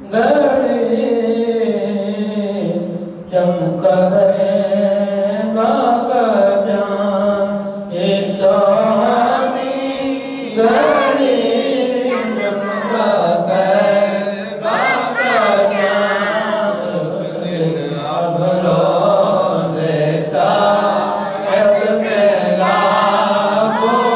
گھڑی چمکا ہے باقا جان یہ سوہانی گھڑی چمکا ہے باقا جان اس دن ابروز ساعت پہ لاکھوں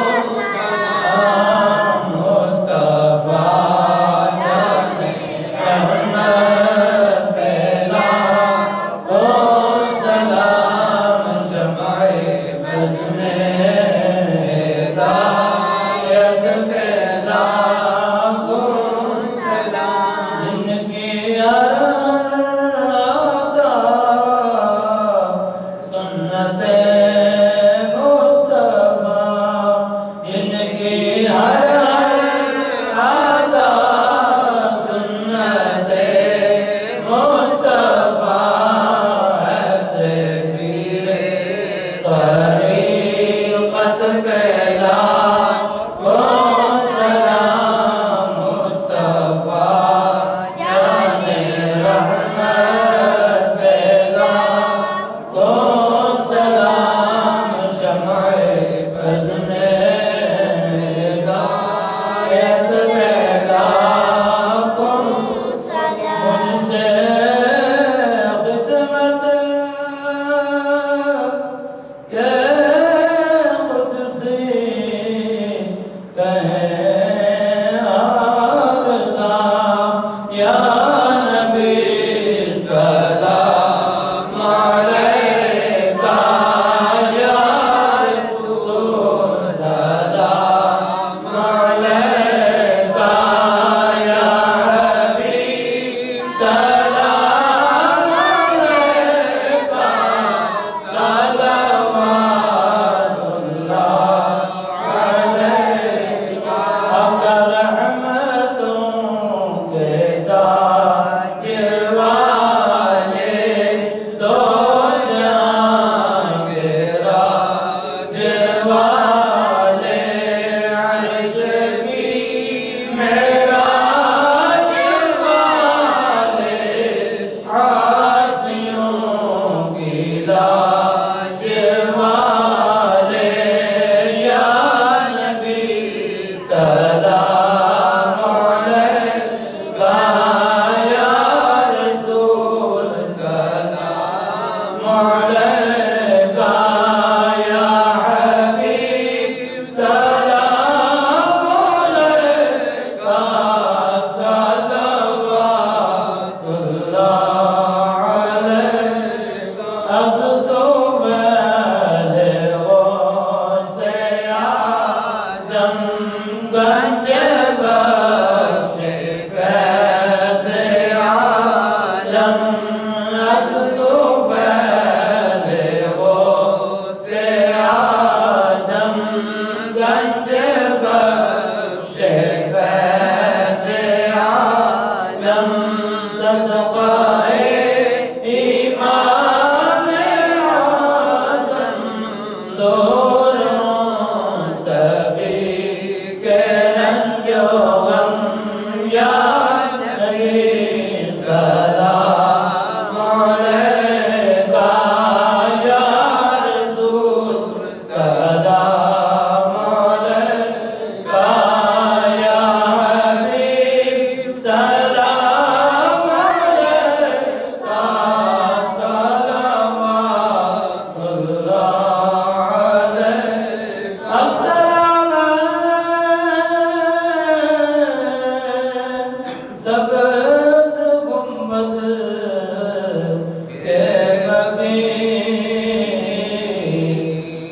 سلام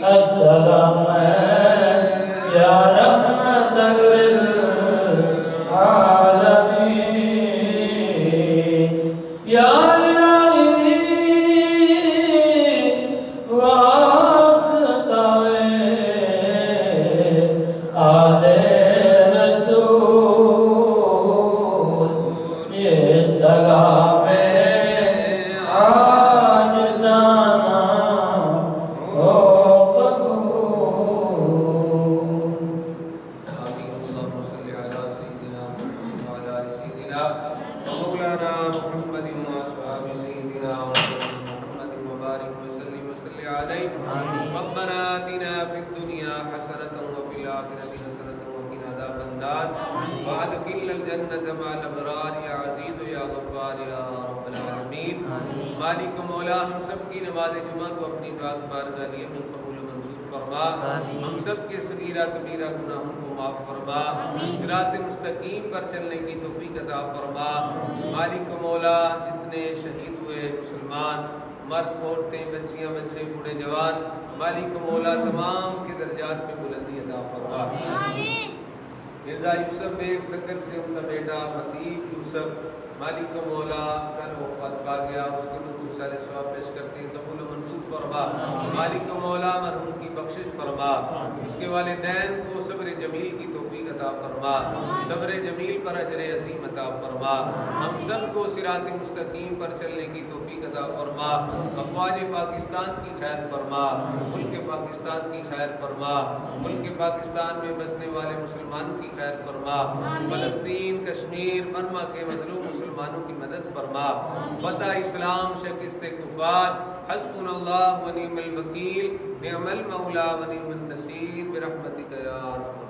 مصطفیٰ مولانا محمد واصحاب سيدنا محمد وبارك وسلم عليه. ربنا آتنا في الدنيا حسنة وفي الآخرة حسنة وقنا عذاب النار وادخلنا الجنة مع الأبرار يا عزيز يا غفار يا رب العالمين. مالک مولا ہم سب کی نماز جمعہ کو اپنی پاک بارگاہ میں قبول و منظور فرما. ہم سب کے صغیرہ کبیرہ گناہوں کو معاف فرما. صراط مستقیم پر چلنے کی توفیق عطا فرما. مالک مولا جتنے شہید ہوئے مسلمان مرد عورتیں بچیاں بچے بوڑھے جوان مالک مولا تمام کے درجات میں بلندی عطا فرما. مرزا یوسف بیگ سکر سے ان کا بیٹا مطیب یوسف مالک مولا کل وفات پا گیا. اس کے لیے کچھ سارے ثواب پیش کرتے ہیں قبول و منظور فرما. مالک مولا مرحوم کی بخشش فرما. اس کے والدین کو صبر جمیل کی توفیق عطا فرما. صبر جمیل پر اجر عظیم عطا فرما. ہم سب کو صراط مستقیم پر چلنے کی توفیق عطا فرما. افواج پاکستان کی خیر فرما. ملک پاکستان کی خیر فرما. ملک پاکستان میں بسنے والے مسلمانوں کی خیر فرما. فلسطین کشمیر برما کے مظلوم مسلمانوں کی مدد فرما. فتح اسلام شکست کفار. حسبنا اللہ و نعم الوکیل نعم المولا و نعم النصیر برحمتک یا ارحم